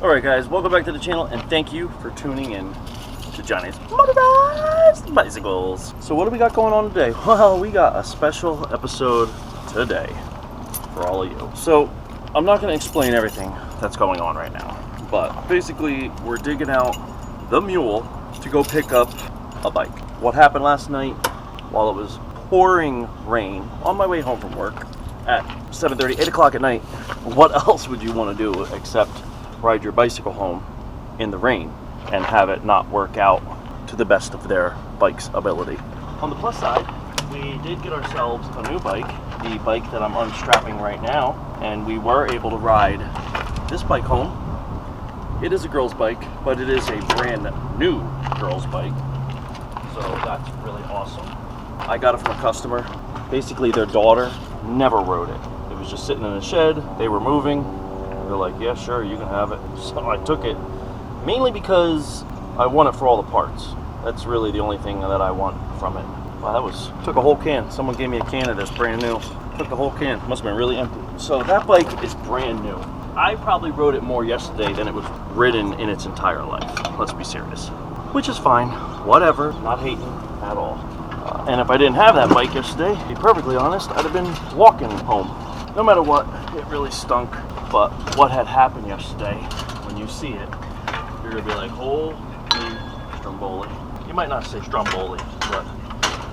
Alright guys, welcome back to the channel and thank you for tuning in to Johnny's Motorized Bicycles. So what do we got going on today? Well, we got a special episode today for all of you. So I'm not going to explain everything that's going on right now, but basically we're digging out the mule to go pick up a bike. What happened last night while it was pouring rain on my way home from work at 7:30, 8 o'clock at night, what else would you want to do except ride your bicycle home in the rain and have it not work out to the best of their bike's ability? On the plus side, we did get ourselves a new bike, the bike that I'm unstrapping right now, and we were able to ride this bike home. It is a girl's bike, but it is a brand new girl's bike, so that's really awesome. I got it from a customer. Basically their daughter never rode it. It was just sitting in a shed, they were moving. They're like, yeah, sure, you can have it. So I took it, mainly because I want it for all the parts. That's really the only thing that I want from it. Wow, took a whole can. Someone gave me a can of this, brand new. Took the whole can, must have been really empty. So that bike is brand new. I probably rode it more yesterday than it was ridden in its entire life. Let's be serious. Which is fine, whatever, not hating at all. And if I didn't have that bike yesterday, to be perfectly honest, I'd have been walking home. No matter what, it really stunk. But what had happened yesterday, when you see it, you're gonna be like, holy stromboli. You might not say stromboli, but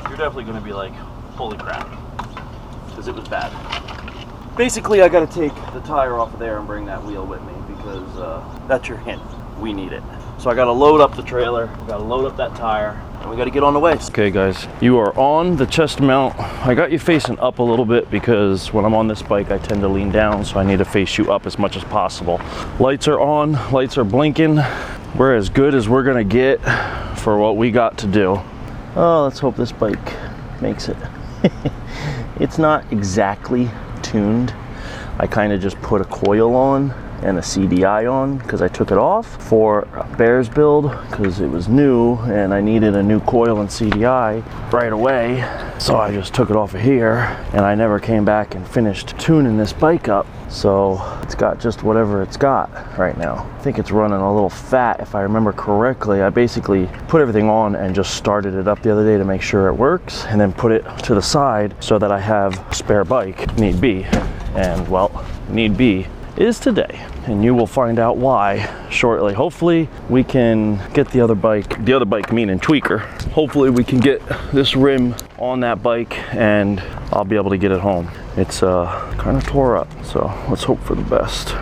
you're definitely gonna be like, holy crap, because it was bad. Basically, I gotta take the tire off of there and bring that wheel with me, because that's your hint, we need it. So I gotta load up the trailer, we gotta load up that tire, and we gotta get on the way. Okay guys, you are on the chest mount. I got you facing up a little bit because when I'm on this bike, I tend to lean down, so I need to face you up as much as possible. Lights are on, lights are blinking. We're as good as we're gonna get for what we got to do. Oh, let's hope this bike makes it. It's not exactly tuned. I kind of just put a coil on and a CDI on because I took it off for a Bears build because it was new and I needed a new coil and CDI right away. So I just took it off of here and I never came back and finished tuning this bike up. So it's got just whatever it's got right now. I think it's running a little fat if I remember correctly. I basically put everything on and just started it up the other day to make sure it works and then put it to the side so that I have a spare bike, need be. And well, need be is today, and you will find out why shortly. Hopefully we can get the other bike meaning tweaker, hopefully we can get this rim on that bike and I'll be able to get it home. It's kind of tore up, so let's hope for the best.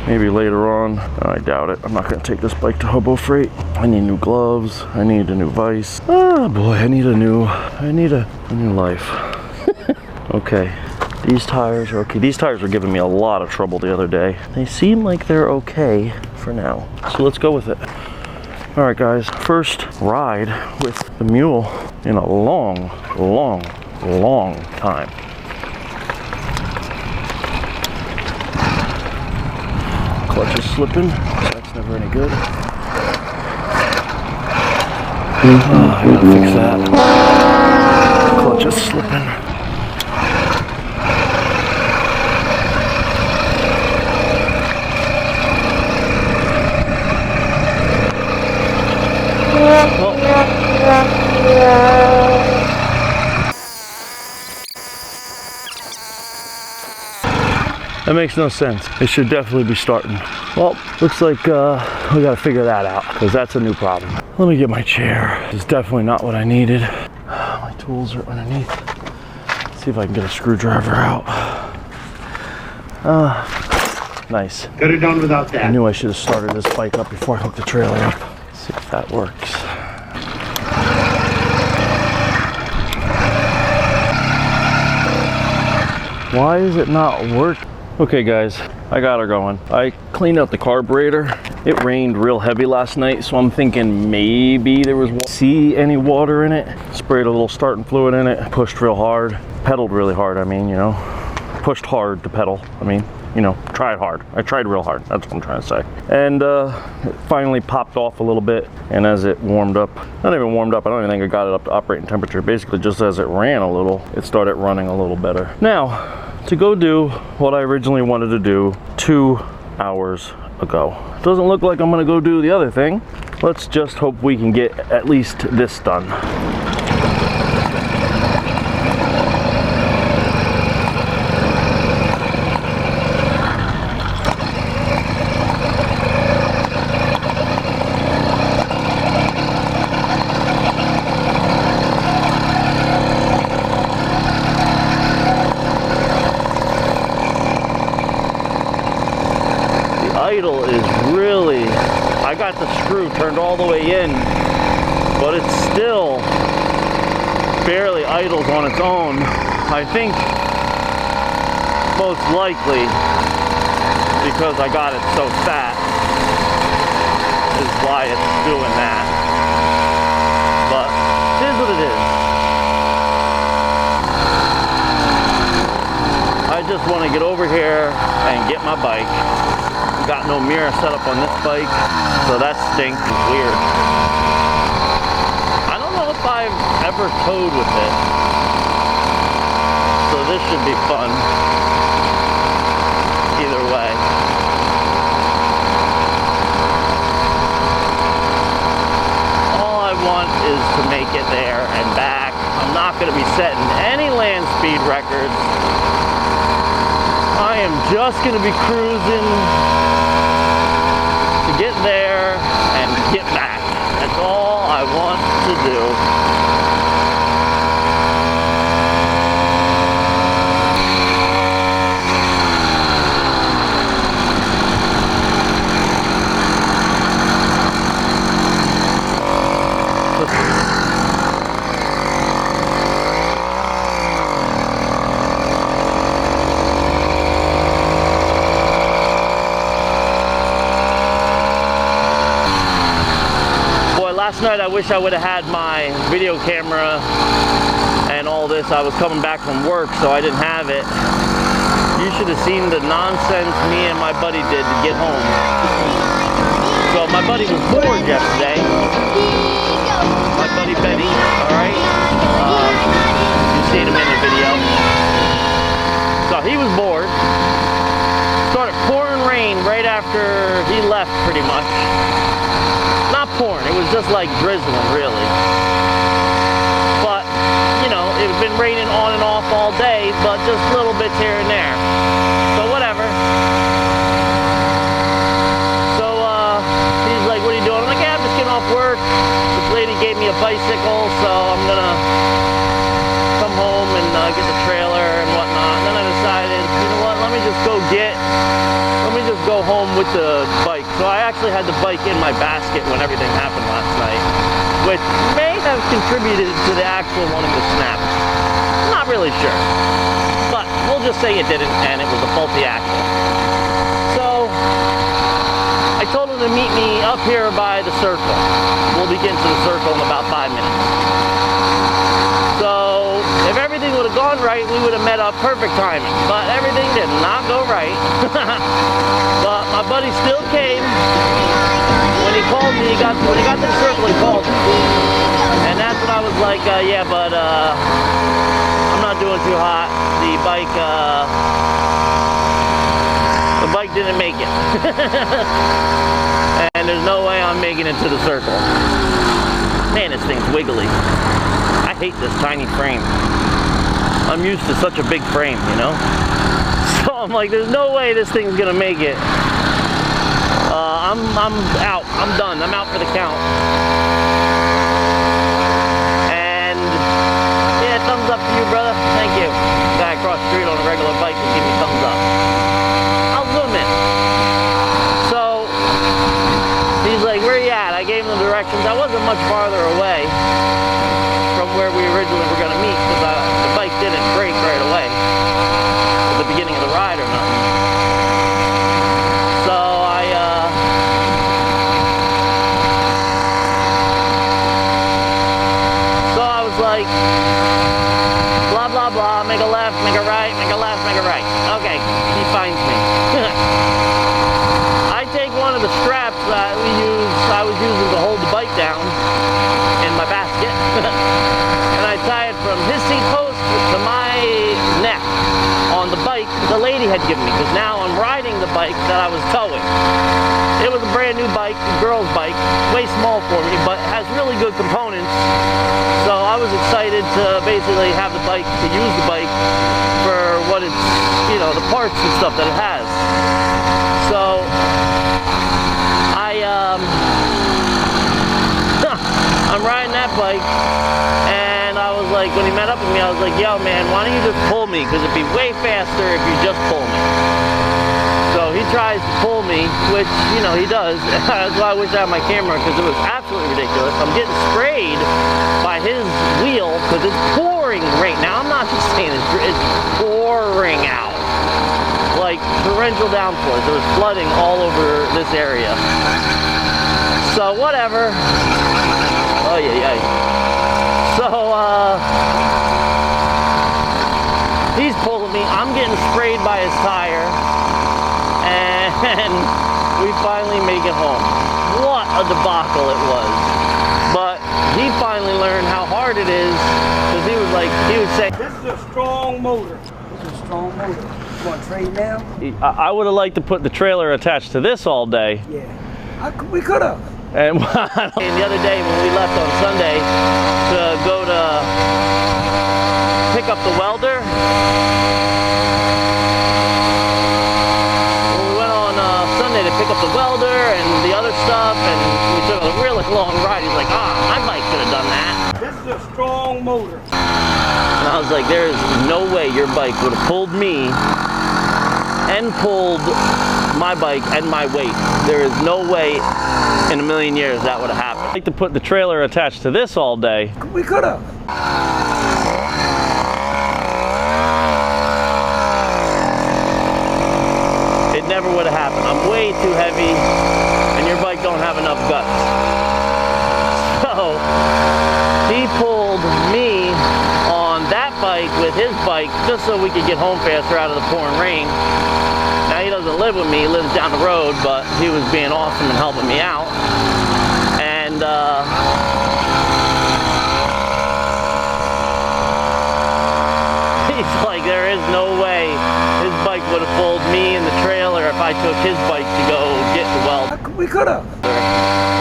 Maybe later on, I doubt it. I'm not gonna take this bike to Hobo Freight. I need new gloves, I need a new vise. Oh boy, I need a new life. Okay. These tires are okay. These tires were giving me a lot of trouble the other day. They seem like they're okay for now. So let's go with it. All right, guys. First ride with the mule in a long time. Clutch is slipping. That's never any good. I gotta fix that. Clutch is slipping. That makes no sense. It should definitely be starting. Well, looks like we gotta figure that out because that's a new problem. Let me get my chair. It's definitely not what I needed. My tools are underneath. Let's see if I can get a screwdriver out. Nice. Could have done without that. I knew I should have started this bike up before I hooked the trailer up. Let's see if that works. Why is it not working? Okay guys, I got her going. I cleaned out the carburetor. It rained real heavy last night, so I'm thinking maybe there was see any water in it. Sprayed a little starting fluid in it, pushed real hard, pedaled really hard, I mean, you know. Pushed hard to pedal, I mean, you know, tried hard. I tried real hard, that's what I'm trying to say. And it finally popped off a little bit, and as it warmed up, not even warmed up, I don't even think I got it up to operating temperature. Basically, just as it ran a little, it started running a little better. Now, to go do what I originally wanted to do, 2 hours ago. Doesn't look like I'm gonna go do the other thing. Let's just hope we can get at least this done. Idle is really, I got the screw turned all the way in, but it still barely idles on its own. I think most likely because I got it so fat is why it's doing that. But it is what it is. I just want to get over here and get my bike. Got no mirror set up on this bike, so that stinks. It's weird. I don't know if I've ever towed with it, so this should be fun. Either way. All I want is to make it there and back. I'm not going to be setting any land speed records. I am just going to be cruising to get there and get back. That's all I want to do. Last night I wish I would have had my video camera and all this. I was coming back from work, so I didn't have it. You should have seen the nonsense me and my buddy did to get home. So my buddy was bored yesterday. My buddy Benny, alright? You seen him in the video. So he was bored. Started pouring rain right after he left, pretty much. Not pouring, it was just like drizzling, really. But, you know, it had been raining on and off all day, but just little bits here and there. So whatever. So he's like, what are you doing? I'm like, yeah, I'm just getting off work. This lady gave me a bicycle, so I'm gonna come home and get the trailer and whatnot. And then I decided, you know what, let me just go home with the bike. So I actually had the bike in my basket when everything happened last night, which may have contributed to the actual wanting to snap. Not really sure, but we'll just say it didn't, and it was a faulty axle. So I told him to meet me up here by the circle. We'll be getting to the circle in about 5 minutes. So if everything would have gone right, we would have met up perfect timing, but everything did not go right. But my buddy still came. When he called me, when he got to the circle, he called me. And that's when I was like, yeah, but I'm not doing too hot. The bike didn't make it. And there's no way I'm making it to the circle. Man, this thing's wiggly. I hate this tiny frame. I'm used to such a big frame, you know? So I'm like, there's no way this thing's gonna make it. I'm out. I'm done. I'm out for the count. And yeah, thumbs up to you, brother. Thank you. Guy across the street on a regular bike will give me thumbs up. I'll zoom in. So he's like, where you at? I gave him the directions. I wasn't much farther away from where we originally were going to meet, because the bike didn't break right away at the beginning of the ride or nothing. So I was like, blah blah blah, make a left, make a right, make a left, make a right. Okay, he finds me. I take one of the straps that I was using to hold the bike down in my basket. And I tie it from his seat post to my neck on the bike the lady had given me, because now I'm riding the bike that I was towing. bike, a girl's bike, way small for me, but has really good components. So I was excited to basically have the bike, to use the bike for what it's, you know, the parts and stuff that it has. So I'm riding that bike, and I was like, when he met up with me, I was like, yo man, why don't you just pull me? Because it'd be way faster if you just pull me. So he tries to pull me, which, you know, he does. That's why I wish I had my camera, because it was absolutely ridiculous. I'm getting sprayed by his wheel, because it's pouring right now. I'm not just saying it's pouring out. Like torrential downpours. There was flooding all over this area. So whatever. Oh yeah. So he's pulling me. I'm getting sprayed by his tire, and we finally make it home. What a debacle it was! But he finally learned how hard it is, because he was saying, "This is a strong motor. This is a strong motor. You want to trade now?" I would have liked to put the trailer attached to this all day. Yeah, we could have. And the other day when we left on Sunday to go to pick up the welder, when we went on Sunday to pick up the welder and the other stuff, and we took a really long ride, he's like, my bike could have done that. This is a strong motor. And I was like, there is no way your bike would have pulled me and pulled my bike and my weight. There is no way in a million years that would have happened. I'd like to put the trailer attached to this all day. We could have. It never would have happened. I'm way too heavy, and your bike don't have enough guts. So he pulled me on that bike with his bike just so we could get home faster out of the pouring rain. Now he doesn't live with me, he lives down the road, but he was being awesome and helping me out. And he's like, there is no way his bike would have pulled me in the trailer if I took his bike to go get the welder. We could have.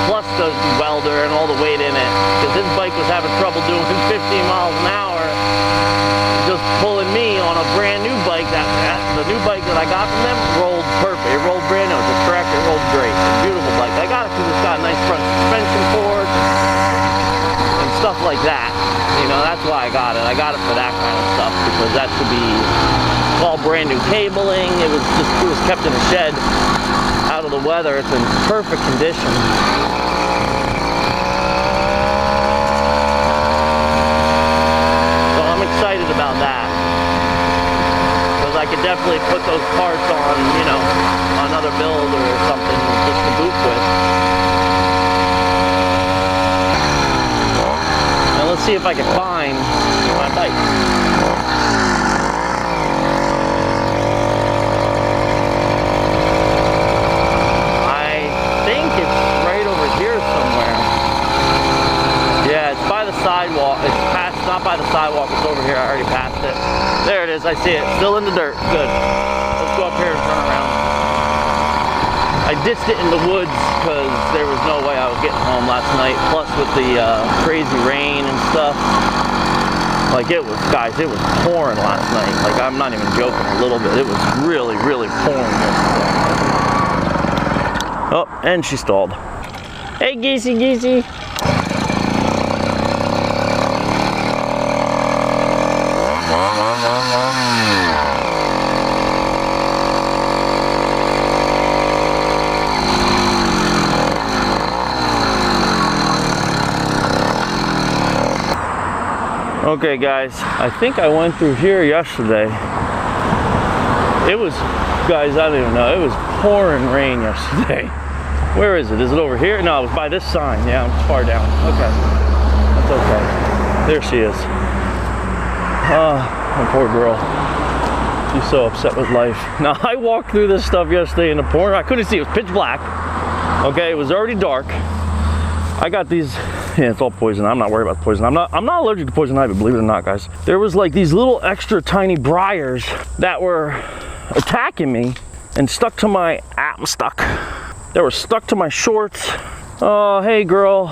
Plus the welder and all the weight in it, because his bike was having trouble doing 15 miles an hour, just pulling me on a brand new bike. The new bike that I got from them rolled perfect. It rolled brand new. It's a track. It rolled great. It's a beautiful bike. I got it because it's got a nice front suspension fork and stuff like that. You know, that's why I got it. I got it for that kind of stuff, because that should be all brand new cabling. It was kept in a shed out of the weather. It's in perfect condition. So I'm excited about that, because I could definitely put those parts on, you know, another build or something just to boot with. Now let's see if I can find my bike. Sidewalk. It's past, not by the sidewalk, it's over here. I already passed it. There it is, I see it. Still in the dirt. Good. Let's go up here and turn around. I ditched it in the woods because there was no way I was getting home last night. Plus with the crazy rain and stuff. Like it was, guys, it was pouring last night. Like I'm not even joking a little bit. It was really, really pouring yesterday. Oh, and she stalled. Hey, Geesey. Okay guys, I think I went through here yesterday. It was, guys, I don't even know, it was pouring rain yesterday. Where is it? Is it over here? No, it was by this sign. Yeah, it's far down. Okay, that's okay. There she is. My poor girl. She's so upset with life. Now, I walked through this stuff yesterday in the pouring. I couldn't see, it was pitch black. Okay, it was already dark. I got these, yeah, it's all poison. I'm not worried about poison. I'm not allergic to poison ivy, believe it or not, guys. There was like these little extra tiny briars that were attacking me and stuck to my, I'm stuck. that were stuck to my shorts. Oh, hey girl.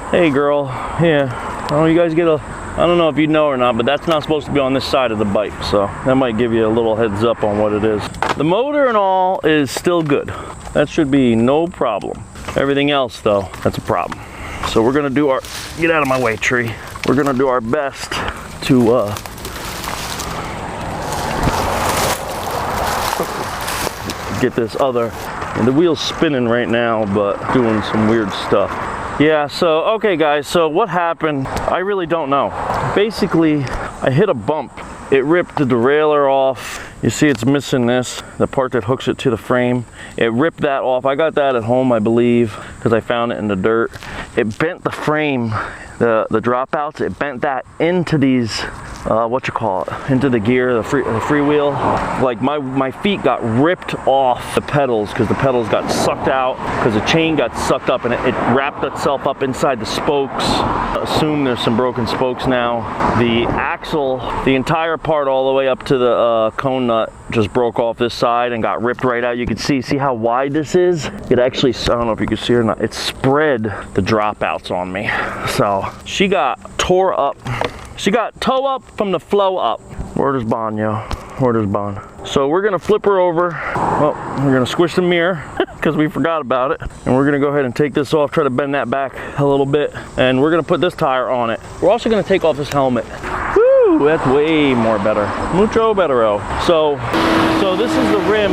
Hey girl. Yeah. Oh, you guys get a, I don't know if you know or not, but that's not supposed to be on this side of the bike. So that might give you a little heads up on what it is. The motor and all is still good. That should be no problem. Everything else though, that's a problem. So we're gonna do our, get out of my way, tree. We're gonna do our best to get this other, and the wheel's spinning right now, but doing some weird stuff. Yeah, so, okay guys, so what happened, I really don't know. Basically, I hit a bump. It ripped the derailleur off. You see it's missing this, the part that hooks it to the frame. It ripped that off. I got that at home, I believe, because I found it in the dirt. It bent the frame, the dropouts, it bent that into these, into the gear, the freewheel. Like my feet got ripped off the pedals because the pedals got sucked out, because the chain got sucked up and it wrapped itself up inside the spokes. Assume there's some broken spokes now. The axle, the entire part all the way up to the cone nut just broke off this side and got ripped right out. You can see how wide this is? It actually, I don't know if you can see it or not, it spread the dropouts on me. So she got tore up. She got toe up from the flow up. Where does Bon, yo? Where does Bon? So we're gonna flip her over. Well, we're gonna squish the mirror because we forgot about it. And we're gonna go ahead and take this off, try to bend that back a little bit. And we're gonna put this tire on it. We're also gonna take off this helmet. Woo, that's way more better. Mucho bettero. So this is the rim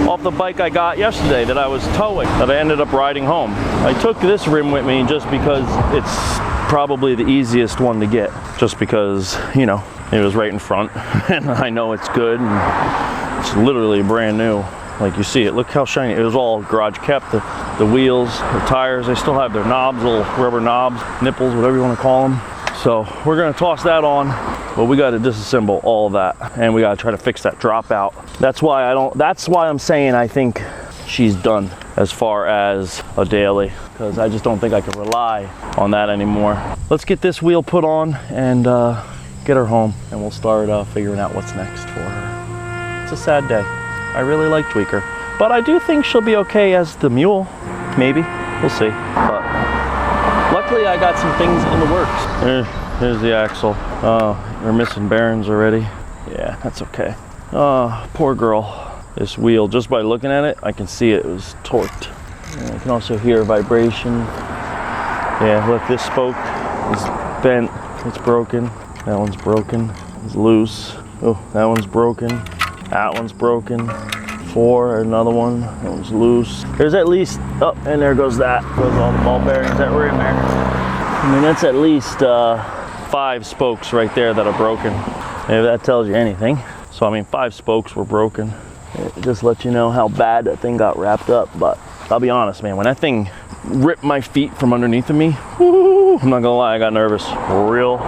off the bike I got yesterday that I was towing, that I ended up riding home. I took this rim with me just because it's probably the easiest one to get, just because, you know, it was right in front and I know it's good and it's literally brand new. Like you see it, look how shiny. It was all garage kept, the wheels, the tires, they still have their knobs, little rubber knobs, nipples, whatever you want to call them. So we're gonna toss that on, but we got to disassemble all of that and we got to try to fix that dropout. That's why I'm saying I think she's done as far as a daily, because I just don't think I can rely on that anymore. Let's get this wheel put on and get her home, and we'll start figuring out what's next for her. It's a sad day. I really like Tweaker, but I do think she'll be okay as the mule. Maybe, we'll see. But luckily I got some things in the works. Here's the axle. We're missing bearings already. Yeah, that's okay. Poor girl. This wheel, just by looking at it, I can see it was torqued. And I can also hear vibration. Yeah, look, this spoke is bent, it's broken. That one's broken, it's loose. Oh, that one's broken. That one's broken. 4, another one, that one's loose. There's at least, oh, and there goes that. Goes all the ball bearings that were in there. I mean, that's at least 5 spokes right there that are broken. If that tells you anything. So, I mean, 5 spokes were broken. It just lets you know how bad that thing got wrapped up. But I'll be honest, man, when that thing ripped my feet from underneath of me, woo, I'm not gonna lie, I got nervous real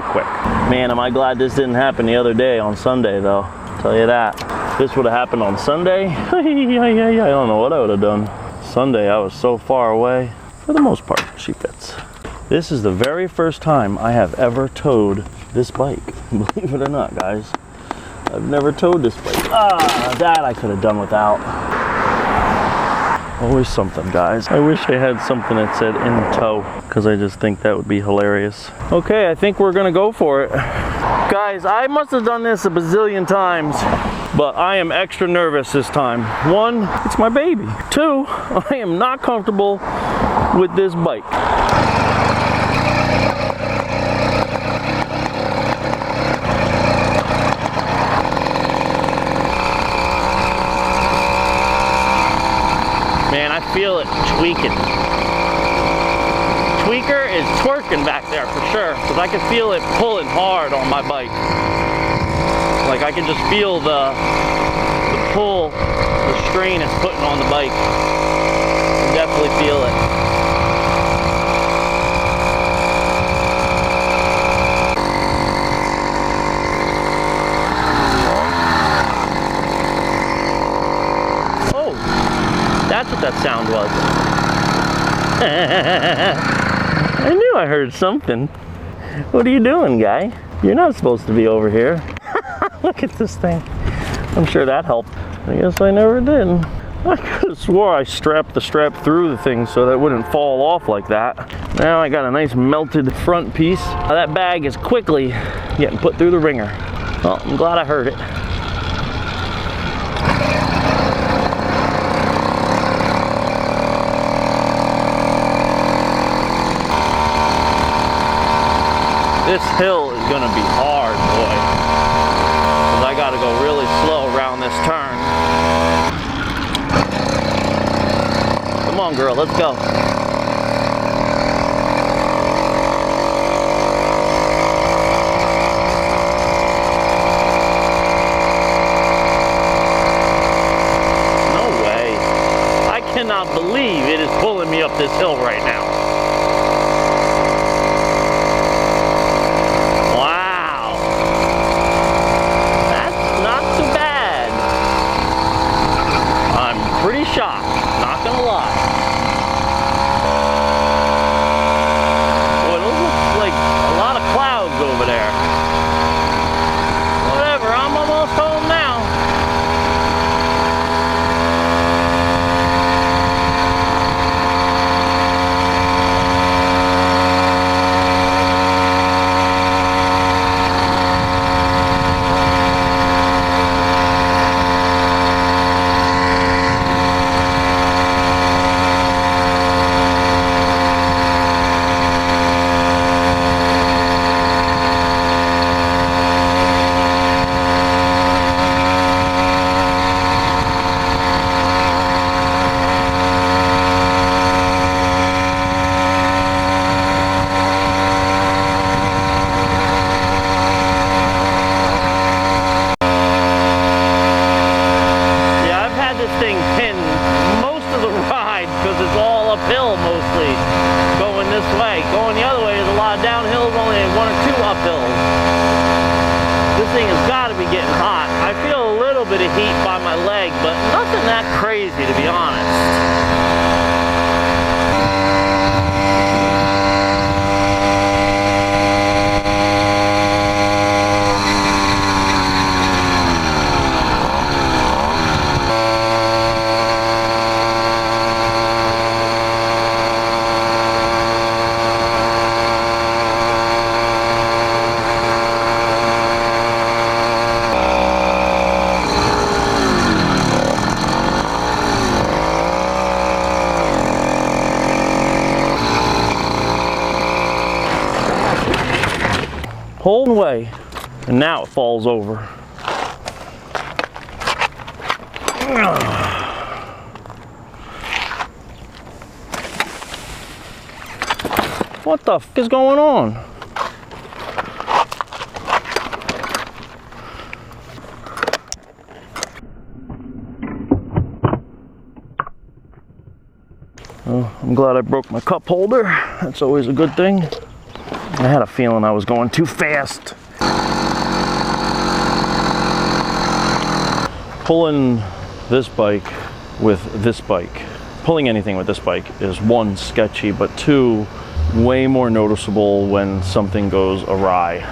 quick. Man, am I glad this didn't happen the other day on Sunday though. I'll tell you that. If this would have happened on Sunday, I don't know what I would have done. Sunday, I was so far away. For the most part, she fits. This is the very first time I have ever towed this bike. Believe it or not, guys. I've never towed this bike. That I could have done without. Always something, guys. I wish I had something that said in tow, because I just think that would be hilarious. Okay, I think we're gonna go for it. Guys, I must have done this a bazillion times, but I am extra nervous this time. 1, it's my baby. 2, I am not comfortable with this bike. Feel it tweaking. Tweaker is twerking back there for sure, because I can feel it pulling hard on my bike. Like I can just feel the pull, the strain it's putting on the bike. I can definitely feel it. That's what that sound was. I knew I heard something. What are you doing, guy? You're not supposed to be over here. Look at this thing. I'm sure that helped. I guess I never did. I could have swore I strapped the strap through the thing so that it wouldn't fall off like that. Now I got a nice melted front piece. That bag is quickly getting put through the ringer. Well, I'm glad I heard it. This hill is gonna be hard, boy. 'Cause I gotta go really slow around this turn. Come on, girl, let's go. No way. I cannot believe it is pulling me up this hill right now. Shocked, not gonna lie. Boy, those look like a lot of clouds over there. Whatever, I'm almost home now. Going the other way, there's a lot of downhills, only one or two uphills. This thing has got to be getting hot. I feel a little bit of heat by my leg, but nothing that crazy, to be honest. Whole way, and now it falls over. What the f is going on? Oh, I'm glad I broke my cup holder. That's always a good thing. I had a feeling I was going too fast. Pulling this bike with this bike, pulling anything with this bike is one, sketchy, but two, way more noticeable when something goes awry.